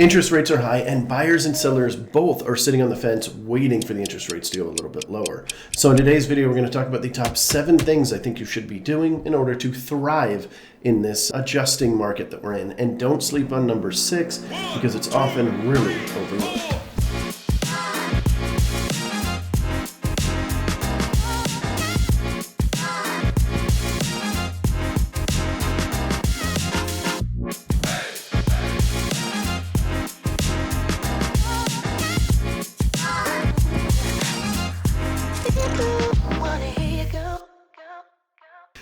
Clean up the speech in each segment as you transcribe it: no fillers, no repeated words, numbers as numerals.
Interest rates are high, and buyers and sellers both are sitting on the fence waiting for the interest rates to go a little bit lower. So in today's video, we're going to talk about the top 7 things I think you should be doing in order to thrive in this adjusting market that we're in. And don't sleep on number 6 because it's often really overlooked.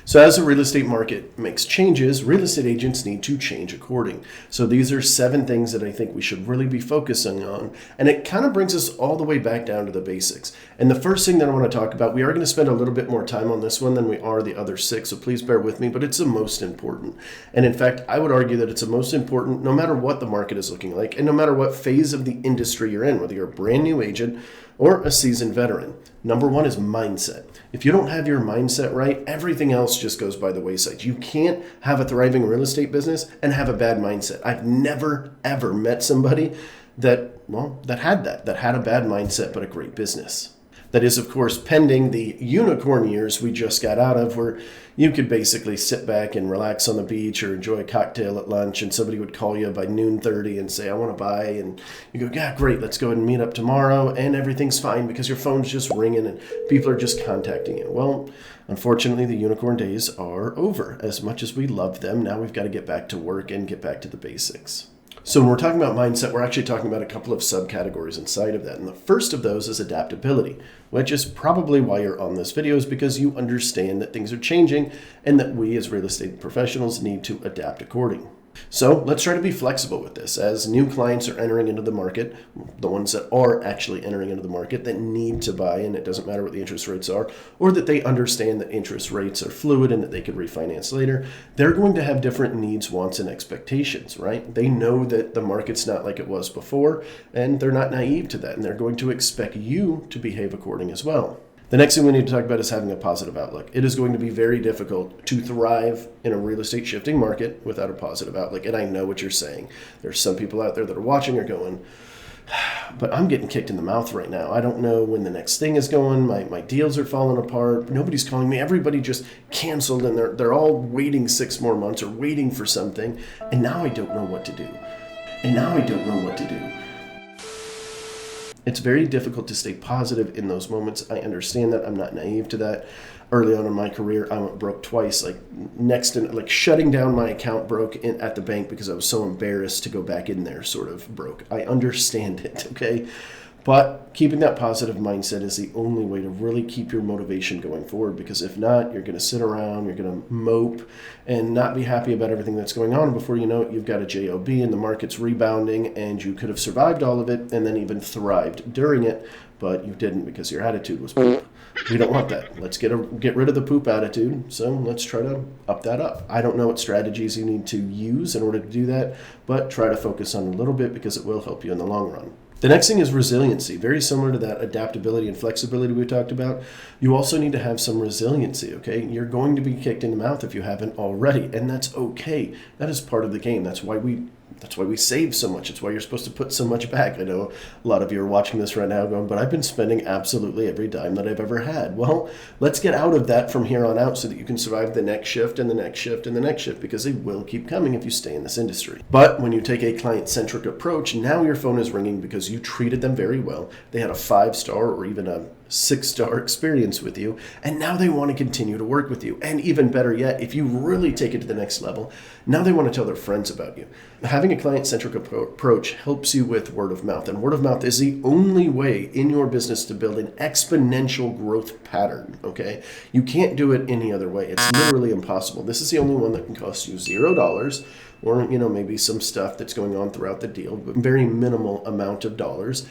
So as the real estate market makes changes, real estate agents need to change according. So these are 7 things that I think we should really be focusing on. And it kind of brings us all the way back down to the basics. And the first thing that I want to talk about, we are going to spend a little bit more time on this one than we are the other 6. So please bear with me, but it's the most important. And in fact, I would argue that it's the most important no matter what the market is looking like and no matter what phase of the industry you're in, whether you're a brand new agent or a seasoned veteran. Number 1 is mindset. If you don't have your mindset right, everything else just goes by the wayside. You can't have a thriving real estate business and have a bad mindset. I've never, ever met somebody that had a bad mindset but a great business. That is, of course, pending the unicorn years we just got out of, where you could basically sit back and relax on the beach or enjoy a cocktail at lunch, and somebody would call you by noon 30 and say, I want to buy. And you go, yeah, great, let's go ahead and meet up tomorrow. And everything's fine because your phone's just ringing and people are just contacting you. Well, unfortunately, the unicorn days are over. As much as we love them, now we've got to get back to work and get back to the basics. So when we're talking about mindset, we're actually talking about a couple of subcategories inside of that. And the first of those is adaptability, which is probably why you're on this video, is because you understand that things are changing and that we as real estate professionals need to adapt accordingly. So let's try to be flexible with this. As new clients are entering into the market, the ones that are actually entering into the market that need to buy, and it doesn't matter what the interest rates are, or that they understand that interest rates are fluid and that they could refinance later, they're going to have different needs, wants, and expectations, right? They know that the market's not like it was before, and they're not naive to that, and they're going to expect you to behave according as well. The next thing we need to talk about is having a positive outlook. It is going to be very difficult to thrive in a real estate shifting market without a positive outlook. And I know what you're saying. There's some people out there that are watching are going, but I'm getting kicked in the mouth right now. I don't know when the next thing is going. My deals are falling apart. Nobody's calling me. Everybody just canceled and they're all waiting 6 more months or waiting for something. And now I don't know what to do. It's very difficult to stay positive in those moments. I understand that. I'm not naive to that. Early on in my career, I went broke twice, shutting down my account broke at the bank because I was so embarrassed to go back in there, sort of broke. I understand it, okay? But keeping that positive mindset is the only way to really keep your motivation going forward, because if not, you're going to sit around, you're going to mope and not be happy about everything that's going on. And before you know it, you've got a job and the market's rebounding and you could have survived all of it and then even thrived during it, but you didn't because your attitude was poop. We don't want that. Let's get rid of the poop attitude. So let's try to up that up. I don't know what strategies you need to use in order to do that, but try to focus on a little bit because it will help you in the long run. The next thing is resiliency. Very similar to that adaptability and flexibility we talked about. You also need to have some resiliency, okay? You're going to be kicked in the mouth if you haven't already, and that's okay. That is part of the game. That's why we save so much. It's why you're supposed to put so much back. I know a lot of you are watching this right now going, but I've been spending absolutely every dime that I've ever had. Well, let's get out of that from here on out so that you can survive the next shift and the next shift and the next shift, because they will keep coming if you stay in this industry. But when you take a client-centric approach, now your phone is ringing because you treated them very well. They had a 5-star or even a 6-star experience with you, and now they want to continue to work with you. And even better yet, if you really take it to the next level, now they want to tell their friends about you. Having a client-centric approach helps you with word of mouth, and word of mouth is the only way in your business to build an exponential growth pattern, okay? You can't do it any other way. It's literally impossible. This is the only one that can cost you $0, or maybe some stuff that's going on throughout the deal, but very minimal amount of dollars,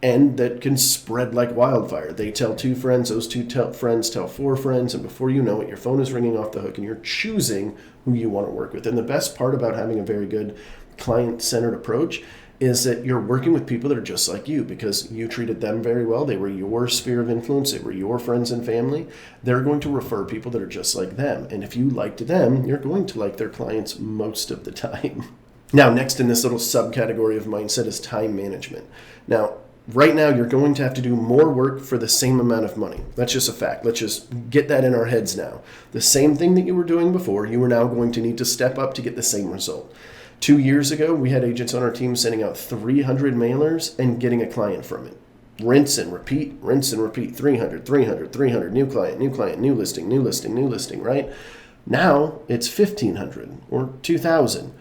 and that can spread like wildfire. They tell 2 friends, those 2 friends tell 4 friends, and before you know it, your phone is ringing off the hook and you're choosing who you want to work with. And the best part about having a very good client-centered approach is that you're working with people that are just like you because you treated them very well. They were your sphere of influence. They were your friends and family. They're going to refer people that are just like them. And if you liked them, you're going to like their clients most of the time. Now, next in this little subcategory of mindset is time management. Now, right now, you're going to have to do more work for the same amount of money. That's just a fact. Let's just get that in our heads now. The same thing that you were doing before, you are now going to need to step up to get the same result. 2 years ago, we had agents on our team sending out 300 mailers and getting a client from it. Rinse and repeat, 300, 300, new client, new listing, right? Now it's 1,500 or 2,000.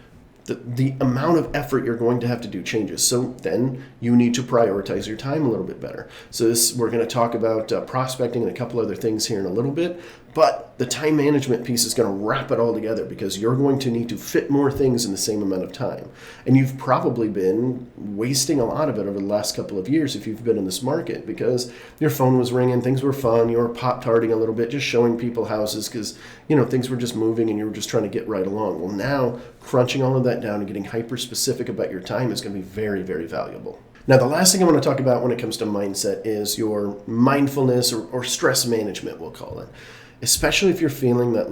The amount of effort you're going to have to do changes. So then you need to prioritize your time a little bit better. So we're going to talk about prospecting and a couple other things here in a little bit. But the time management piece is going to wrap it all together because you're going to need to fit more things in the same amount of time. And you've probably been wasting a lot of it over the last couple of years if you've been in this market because your phone was ringing, things were fun, you were pop-tarting a little bit, just showing people houses because, things were just moving and you were just trying to get right along. Well, now crunching all of that down and getting hyper-specific about your time is going to be very, very valuable. Now, the last thing I want to talk about when it comes to mindset is your mindfulness or stress management, we'll call it. Especially if you're feeling that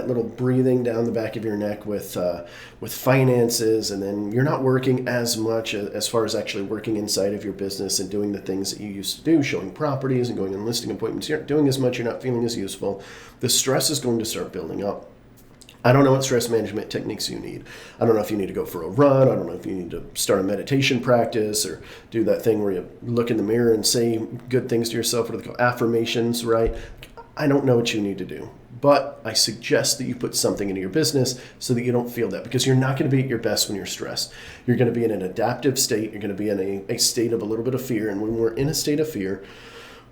little breathing down the back of your neck with finances, and then you're not working as much as far as actually working inside of your business and doing the things that you used to do, showing properties and going on listing appointments. You're not doing as much, you're not feeling as useful. The stress is going to start building up. I don't know what stress management techniques you need. I don't know if you need to go for a run. I don't know if you need to start a meditation practice or do that thing where you look in the mirror and say good things to yourself, what are they called? Affirmations, right? I don't know what you need to do, but I suggest that you put something into your business so that you don't feel that, because you're not going to be at your best when you're stressed. You're going to be in an adaptive state. You're going to be in a state of a little bit of fear. And when we're in a state of fear,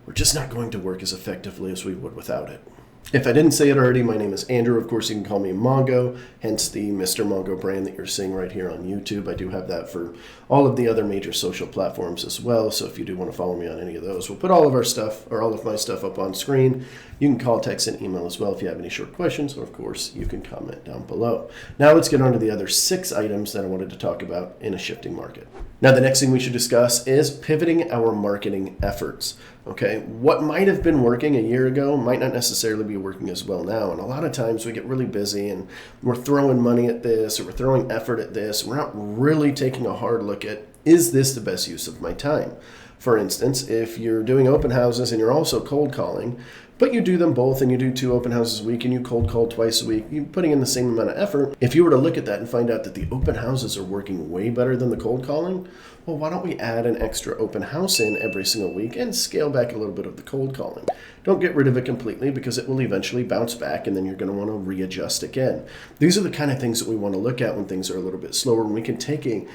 we're just not going to work as effectively as we would without it. If I didn't say it already, my name is Andrew. Of course, you can call me Mongo, hence the Mr. Mongo brand that you're seeing right here on YouTube. I do have that for all of the other major social platforms as well. So if you do want to follow me on any of those, we'll put all of our stuff or all of my stuff up on screen. You can call, text, and email as well if you have any short questions. Or, of course, you can comment down below. Now let's get on to the other 6 items that I wanted to talk about in a shifting market. Now, the next thing we should discuss is pivoting our marketing efforts. Okay, what might have been working a year ago might not necessarily be working as well now. And a lot of times we get really busy and we're throwing money at this or we're throwing effort at this. We're not really taking a hard look at, is this the best use of my time? For instance, if you're doing open houses and you're also cold calling, but you do them both and you do 2 open houses a week and you cold call twice a week, you're putting in the same amount of effort. If you were to look at that and find out that the open houses are working way better than the cold calling, well, why don't we add an extra open house in every single week and scale back a little bit of the cold calling? Don't get rid of it completely because it will eventually bounce back and then you're going to want to readjust again. These are the kind of things that we want to look at when things are a little bit slower, and we can take a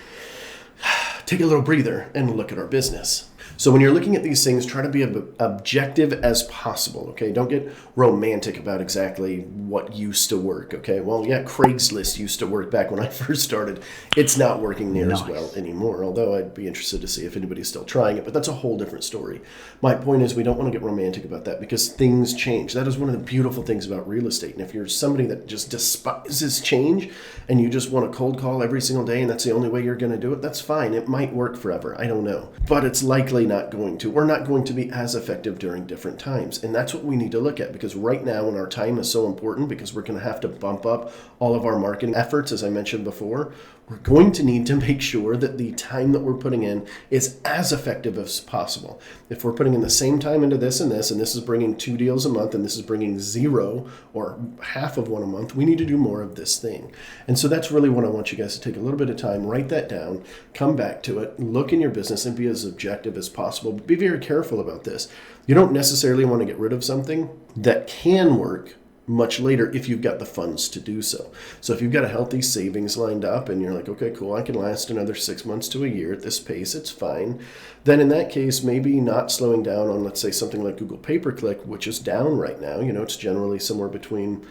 little breather and look at our business. So when you're looking at these things, try to be objective as possible, okay? Don't get romantic about exactly what used to work, okay? Well, yeah, Craigslist used to work back when I first started. It's not working near as well anymore, although I'd be interested to see if anybody's still trying it, but that's a whole different story. My point is we don't want to get romantic about that because things change. That is one of the beautiful things about real estate. And if you're somebody that just despises change and you just want to cold call every single day and that's the only way you're going to do it, that's fine. It might work forever. I don't know. But it's likely not going to. We're not going to be as effective during different times. And that's what we need to look at, because right now when our time is so important, because we're going to have to bump up all of our marketing efforts, as I mentioned before, we're going to need to make sure that the time that we're putting in is as effective as possible. If we're putting in the same time into this and this is bringing 2 deals a month and this is bringing 0 or half of one a month, we need to do more of this thing. And so that's really what I want you guys to take a little bit of time, write that down, come back to it, look in your business and be as objective as possible. But be very careful about this. You don't necessarily want to get rid of something that can work much later if you've got the funds to do so. So if you've got a healthy savings lined up and you're like, okay, cool, I can last another 6 months to a year at this pace, it's fine. Then in that case, maybe not slowing down on, let's say, something like Google pay-per-click, which is down right now. It's generally somewhere between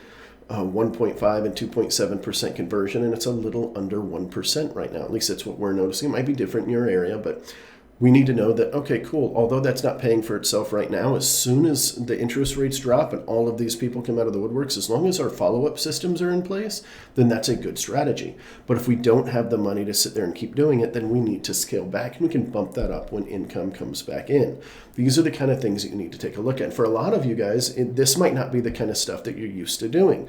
1.5 and 2.7% conversion, and it's a little under 1% right now. At least that's what we're noticing. It might be different in your area, but we need to know that, okay, cool, although that's not paying for itself right now, as soon as the interest rates drop and all of these people come out of the woodworks, as long as our follow-up systems are in place, then that's a good strategy. But if we don't have the money to sit there and keep doing it, then we need to scale back, and we can bump that up when income comes back in. These are the kind of things that you need to take a look at. For a lot of you guys, this might not be the kind of stuff that you're used to doing.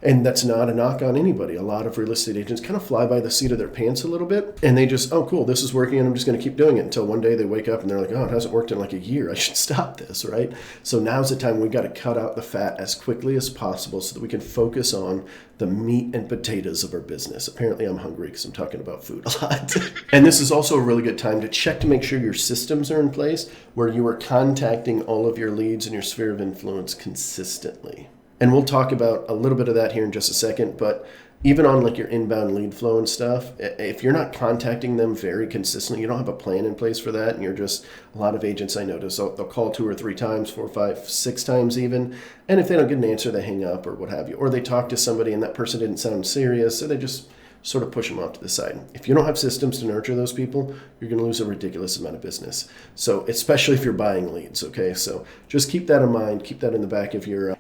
And that's not a knock on anybody. A lot of real estate agents kind of fly by the seat of their pants a little bit, and they just, oh, cool, this is working, and I'm just going to keep doing it until one day they wake up and they're like, oh, it hasn't worked in like a year. I should stop this, right? So now's the time we got to cut out the fat as quickly as possible so that we can focus on the meat and potatoes of our business. Apparently I'm hungry because I'm talking about food a lot. And this is also a really good time to check to make sure your systems are in place where you are contacting all of your leads in your sphere of influence consistently. And we'll talk about a little bit of that here in just a second, but even on like your inbound lead flow and stuff, if you're not contacting them very consistently, you don't have a plan in place for that, and you're just, a lot of agents I notice, they'll call 2 or 3 times, 4, 5, 6 times even, and if they don't get an answer, they hang up or what have you. Or they talk to somebody and that person didn't sound serious, so they just sort of push them off to the side. If you don't have systems to nurture those people, you're going to lose a ridiculous amount of business. So especially if you're buying leads, okay? So just keep that in mind. Keep that in the back of your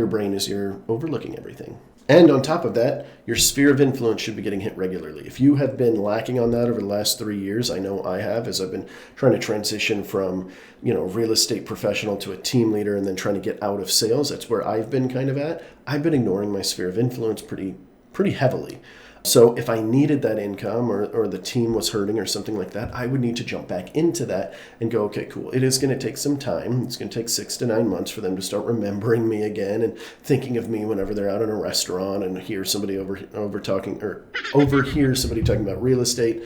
brain as you're overlooking everything. And on top of that, your sphere of influence should be getting hit regularly. If you have been lacking on that over the last 3 years, I know I have, as I've been trying to transition from, real estate professional to a team leader and then trying to get out of sales. That's where I've been kind of at. I've been ignoring my sphere of influence pretty heavily. So if I needed that income or the team was hurting or something like that, I would need to jump back into that and go, okay, cool. It is going to take some time. It's going to take 6 to 9 months for them to start remembering me again and thinking of me whenever they're out in a restaurant and hear somebody overhear somebody talking about real estate.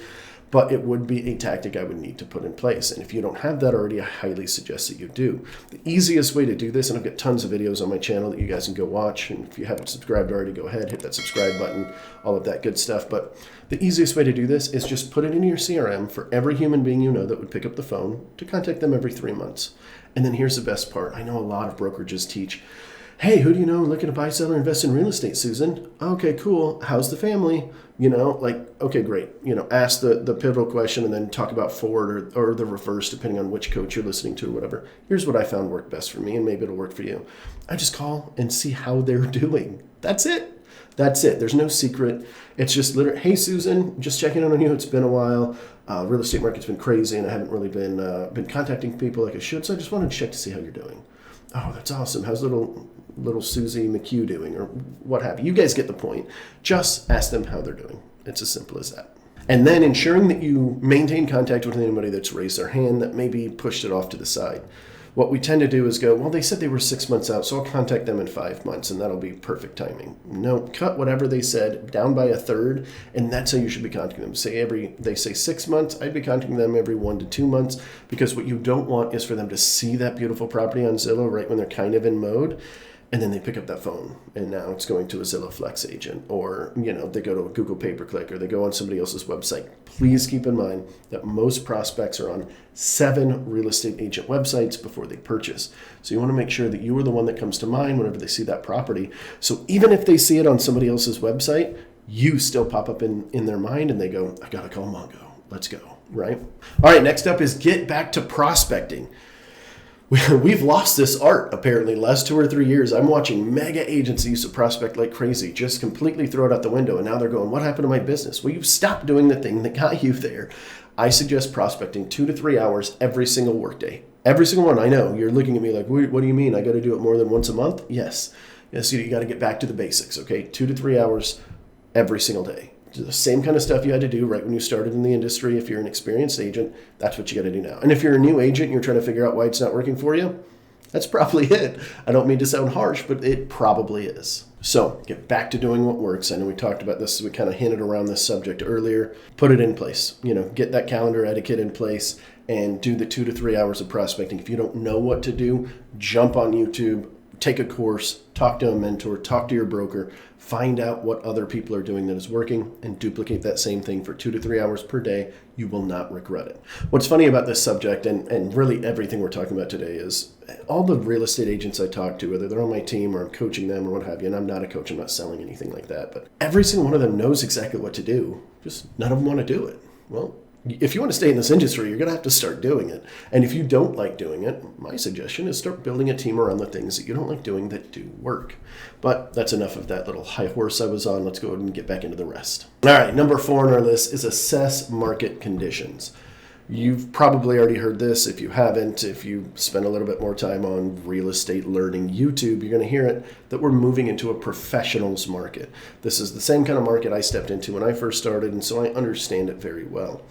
But it would be a tactic I would need to put in place. And if you don't have that already, I highly suggest that you do. The easiest way to do this, and I've got tons of videos on my channel that you guys can go watch. And if you haven't subscribed already, go ahead, hit that subscribe button, all of that good stuff. But the easiest way to do this is just put it into your CRM for every human being you know that would pick up the phone to contact them every 3 months. And then here's the best part. I know a lot of brokerages teach, hey, who do you know looking to buy, sell, or invest in real estate, Susan? Okay, cool. How's the family? Okay, great. Ask the pivotal question and then talk about forward or the reverse, depending on which coach you're listening to or whatever. Here's what I found worked best for me, and maybe it'll work for you. I just call and see how they're doing. That's it. There's no secret. It's just literally, hey, Susan, just checking in on you. It's been a while. Real estate market's been crazy, and I haven't really been contacting people like I should, so I just wanted to check to see how you're doing. Oh, that's awesome. How's little Susie McHugh doing, or what have you? You guys get the point. Just ask them how they're doing. It's as simple as that. And then ensuring that you maintain contact with anybody that's raised their hand that maybe pushed it off to the side. What we tend to do is go, well, they said they were 6 months out, so I'll contact them in 5 months, and that'll be perfect timing. No, cut whatever they said down by a third, and that's how you should be contacting them. They say 6 months, I'd be contacting them every 1 to 2 months, because what you don't want is for them to see that beautiful property on Zillow right when they're kind of in mode, and then they pick up that phone, and now it's going to a Zillow Flex agent, or they go to a Google pay-per-click, or they go on somebody else's website. Please keep in mind that most prospects are on 7 real estate agent websites before they purchase. So you want to make sure that you are the one that comes to mind whenever they see that property. So even if they see it on somebody else's website, you still pop up in their mind, and they go, I gotta call Mongo. Let's go, right? All right, next up is get back to prospecting. We've lost this art, apparently, last 2 or 3 years. I'm watching mega agencies to prospect like crazy, just completely throw it out the window. And now they're going, what happened to my business? Well, you've stopped doing the thing that got you there. I suggest prospecting 2 to 3 hours every single workday. Every single one. I know you're looking at me like, what do you mean? I got to do it more than once a month? Yes, you got to get back to the basics. Okay. 2 to 3 hours every single day. The same kind of stuff you had to do right when you started in the industry. If you're an experienced agent, that's what you got to do now. And if you're a new agent and you're trying to figure out why it's not working for you, that's probably it. I don't mean to sound harsh, but it probably is. So get back to doing what works. I know we talked about this. We kind of hinted around this subject earlier. Put it in place. Get that calendar etiquette in place and do the 2 to 3 hours of prospecting. If you don't know what to do, jump on YouTube, take a course, talk to a mentor, talk to your broker, find out what other people are doing that is working, and duplicate that same thing for 2 to 3 hours per day. You will not regret it. What's funny about this subject, and really everything we're talking about today, is all the real estate agents I talk to, whether they're on my team or I'm coaching them or what have you, and I'm not a coach, I'm not selling anything like that, but every single one of them knows exactly what to do, just none of them want to do it. Well, if you want to stay in this industry, you're going to have to start doing it. And if you don't like doing it, my suggestion is start building a team around the things that you don't like doing that do work. But that's enough of that little high horse I was on. Let's go ahead and get back into the rest. All right, number 4 on our list is assess market conditions. You've probably already heard this. If you haven't, if you spend a little bit more time on real estate learning YouTube, you're going to hear it, that we're moving into a professionals market. This is the same kind of market I stepped into when I first started, and so I understand it very well.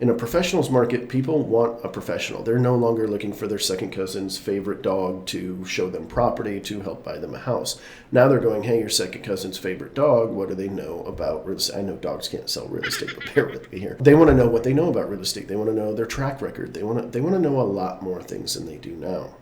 In a professionals market, people want a professional. They're no longer looking for their second cousin's favorite dog to show them property, to help buy them a house. Now they're going, hey, your second cousin's favorite dog, what do they know about real estate? I know dogs can't sell real estate, but bear with me here. They want to know what they know about real estate. They want to know their track record. They want to know a lot more things than they do now.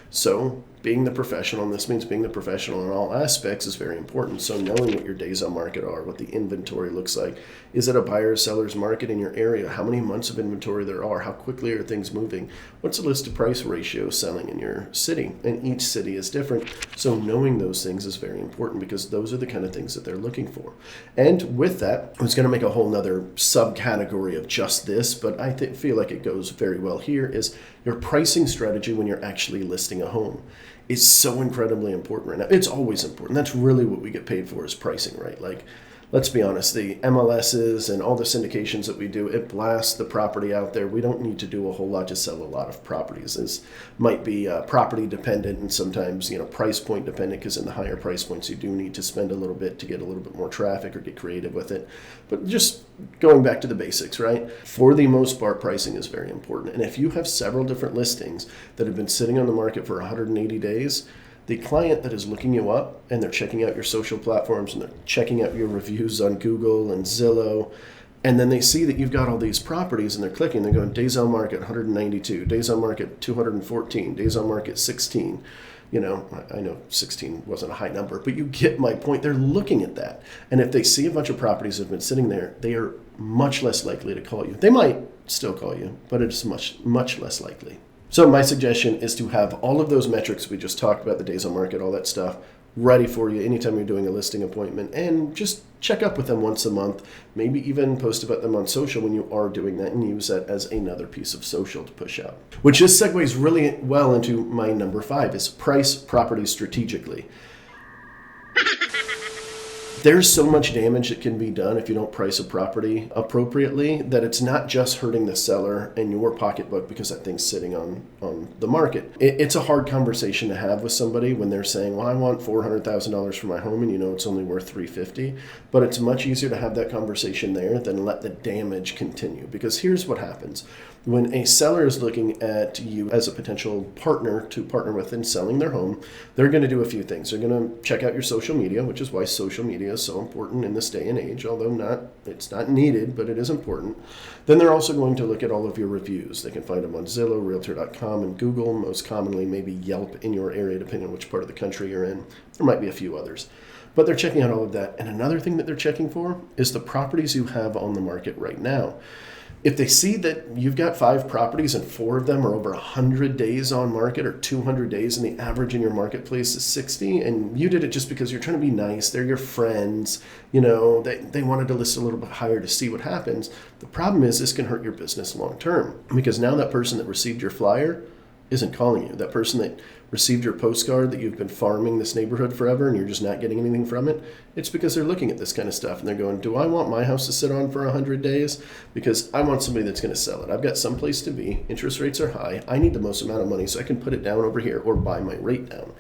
So being the professional, and this means being the professional in all aspects, is very important. So knowing what your days on market are, what the inventory looks like. Is it a buyer or seller's market in your area? How many months of inventory there are? How quickly are things moving? What's the list to price ratio selling in your city? And each city is different. So knowing those things is very important, because those are the kind of things that they're looking for. And with that, I was going to make a whole nother subcategory of just this, but I feel like it goes very well here, is your pricing strategy when you're actually listing a home. Is so incredibly important right now. It's always important. That's really what we get paid for, is pricing, right? Like, let's be honest, the MLSs and all the syndications that we do, it blasts the property out there. We don't need to do a whole lot to sell a lot of properties. This might be property dependent and sometimes, price point dependent, because in the higher price points, you do need to spend a little bit to get a little bit more traffic or get creative with it. But just going back to the basics, right? For the most part, pricing is very important. And if you have several different listings that have been sitting on the market for 180 days, the client that is looking you up and they're checking out your social platforms and they're checking out your reviews on Google and Zillow, and then they see that you've got all these properties and they're clicking, they're going days on market 192, days on market 214, days on market 16. I know 16 wasn't a high number, but you get my point. They're looking at that. And if they see a bunch of properties that have been sitting there, they are much less likely to call you. They might still call you, but it's much, much less likely. So my suggestion is to have all of those metrics we just talked about, the days on market, all that stuff, ready for you anytime you're doing a listing appointment, and just check up with them once a month, maybe even post about them on social when you are doing that, and use that as another piece of social to push out. Which just segues really well into my number 5, is price properties strategically. There's so much damage that can be done if you don't price a property appropriately, that it's not just hurting the seller and your pocketbook because that thing's sitting on the market. It's a hard conversation to have with somebody when they're saying, well, I want $400,000 for my home, and it's only worth $350,000. But it's much easier to have that conversation there than let the damage continue. Because here's what happens. When a seller is looking at you as a potential partner to partner with in selling their home, they're going to do a few things. They're going to check out your social media, which is why social media is so important in this day and age, although it's not needed, but it is important. Then they're also going to look at all of your reviews. They can find them on Zillow, Realtor.com, and Google, most commonly maybe Yelp in your area, depending on which part of the country you're in. There might be a few others. But they're checking out all of that. And another thing that they're checking for is the properties you have on the market right now. If they see that you've got 5 properties and 4 of them are over 100 days on market, or 200 days, and the average in your marketplace is 60, and you did it just because you're trying to be nice, they're your friends, they wanted to list a little bit higher to see what happens. The problem is this can hurt your business long term, because now that person that received your flyer isn't calling you. That person that received your postcard that you've been farming this neighborhood forever and you're just not getting anything from it, it's because they're looking at this kind of stuff and they're going, do I want my house to sit on for 100 days? Because I want somebody that's going to sell it. I've got some place to be. Interest rates are high. I need the most amount of money so I can put it down over here or buy my rate down.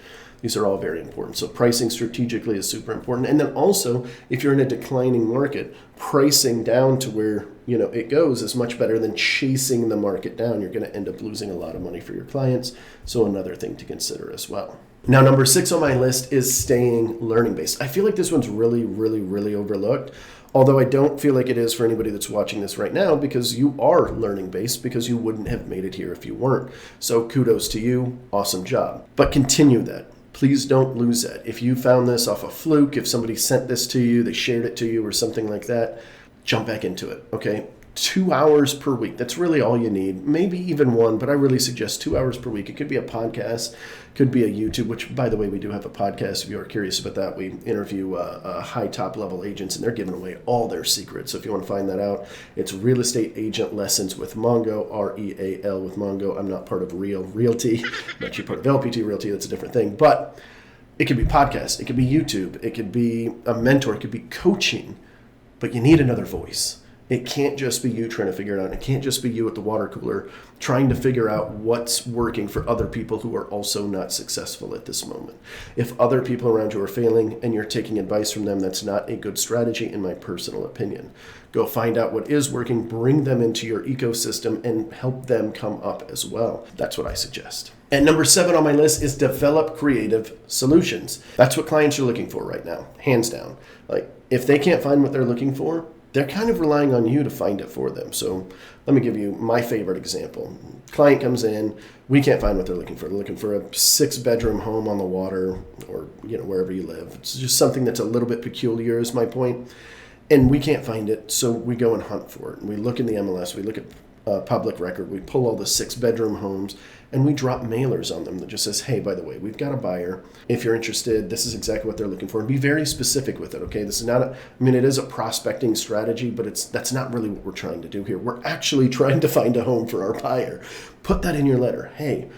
These are all very important. So pricing strategically is super important. And then also, if you're in a declining market, pricing down to where it goes is much better than chasing the market down. You're going to end up losing a lot of money for your clients. So another thing to consider as well. Now, number 6 on my list is staying learning based. I feel like this one's really, really, really overlooked. Although I don't feel like it is for anybody that's watching this right now, because you are learning based, because you wouldn't have made it here if you weren't. So kudos to you. Awesome job. But continue that. Please don't lose that. If you found this off a fluke, if somebody sent this to you, they shared it to you or something like that, jump back into it, okay? 2 hours per week. That's really all you need. Maybe even 1, but I really suggest 2 hours per week. It could be a podcast, could be a YouTube, which, by the way, we do have a podcast. If you are curious about that, we interview high top level agents, and they're giving away all their secrets. So if you want to find that out, it's Real Estate Agent Lessons with Mongo, REAL with Mongo. I'm not part of Realty. I'm actually part of LPT Realty. That's a different thing. But it could be podcasts. It could be YouTube. It could be a mentor. It could be coaching. But you need another voice. It can't just be you trying to figure it out. It can't just be you at the water cooler trying to figure out what's working for other people who are also not successful at this moment. If other people around you are failing and you're taking advice from them, that's not a good strategy in my personal opinion. Go find out what is working, bring them into your ecosystem, and help them come up as well. That's what I suggest. And number 7 on my list is develop creative solutions. That's what clients are looking for right now, hands down. Like, if they can't find what they're looking for, they're kind of relying on you to find it for them. So let me give you my favorite example. Client comes in, we can't find what they're looking for. They're looking for a 6-bedroom home on the water, or wherever you live. It's just something that's a little bit peculiar is my point. And we can't find it, so we go and hunt for it. And we look in the MLS, we look at public record, we pull all the 6-bedroom homes, and we drop mailers on them that just says, hey, by the way, we've got a buyer. If you're interested, this is exactly what they're looking for. And be very specific with it, okay? This is not it is a prospecting strategy, but that's not really what we're trying to do here. We're actually trying to find a home for our buyer. Put that in your letter. Hey,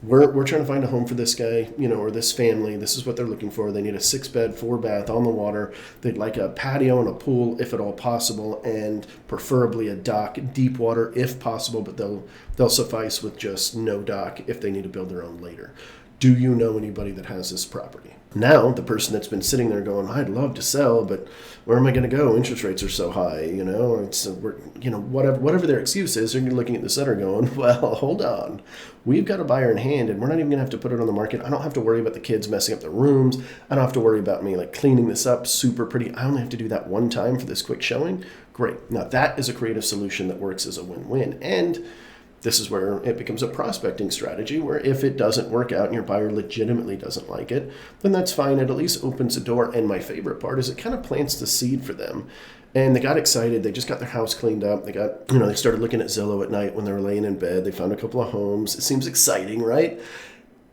we're trying to find a home for this guy, or this family. This is what they're looking for. They need a 6-bed, 4-bath on the water. They'd like a patio and a pool if at all possible, and preferably a dock, deep water if possible, but they'll suffice with just no dock if they need to build their own later. Do you know anybody that has this property? Now, the person that's been sitting there going, I'd love to sell, but where am I going to go? Interest rates are so high, whatever their excuse is, they're looking at the seller going, well, hold on. We've got a buyer in hand, and we're not even going to have to put it on the market. I don't have to worry about the kids messing up the rooms. I don't have to worry about me cleaning this up super pretty. I only have to do that one time for this quick showing. Great. Now, that is a creative solution that works as a win-win. And this is where it becomes a prospecting strategy, where if it doesn't work out and your buyer legitimately doesn't like it, then that's fine. It at least opens a door. And my favorite part is it kind of plants the seed for them. And they got excited. They just got their house cleaned up. They got, they started looking at Zillow at night when they were laying in bed. They found a couple of homes. It seems exciting, right?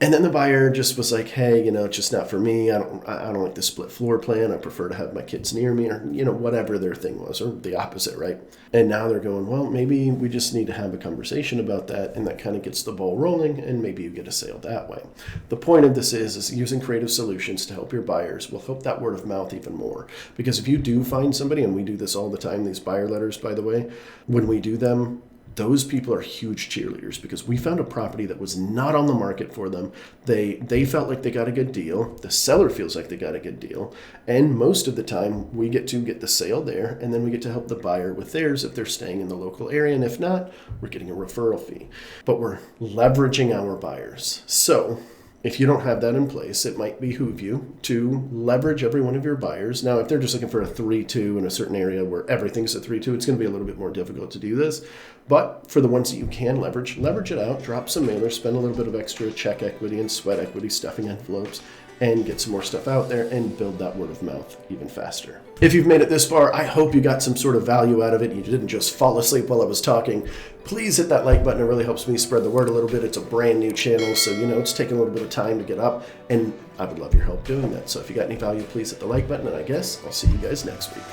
And then the buyer just was like, hey, it's just not for me. I don't like the split floor plan. I prefer to have my kids near me, or, whatever their thing was, or the opposite, right? And now they're going, well, maybe we just need to have a conversation about that. And that kind of gets the ball rolling, and maybe you get a sale that way. The point of this is using creative solutions to help your buyers will help that word of mouth even more. Because if you do find somebody, and we do this all the time, these buyer letters, by the way, when we do them, those people are huge cheerleaders, because we found a property that was not on the market for them. They felt like they got a good deal. The seller feels like they got a good deal. And most of the time, we get to get the sale there, and then we get to help the buyer with theirs if they're staying in the local area. And if not, we're getting a referral fee. But we're leveraging our buyers. So if you don't have that in place, it might behoove you to leverage every one of your buyers. Now, if they're just looking for a 3-2 in a certain area where everything's a 3-2, it's going to be a little bit more difficult to do this. But for the ones that you can leverage it out, drop some mailers, spend a little bit of extra check equity and sweat equity stuffing envelopes, and get some more stuff out there and build that word of mouth even faster. If you've made it this far, I hope you got some sort of value out of it. You didn't just fall asleep while I was talking. Please hit that like button. It really helps me spread the word a little bit. It's a brand new channel, so it's taking a little bit of time to get up, and I would love your help doing that. So if you got any value, please hit the like button, and I guess I'll see you guys next week.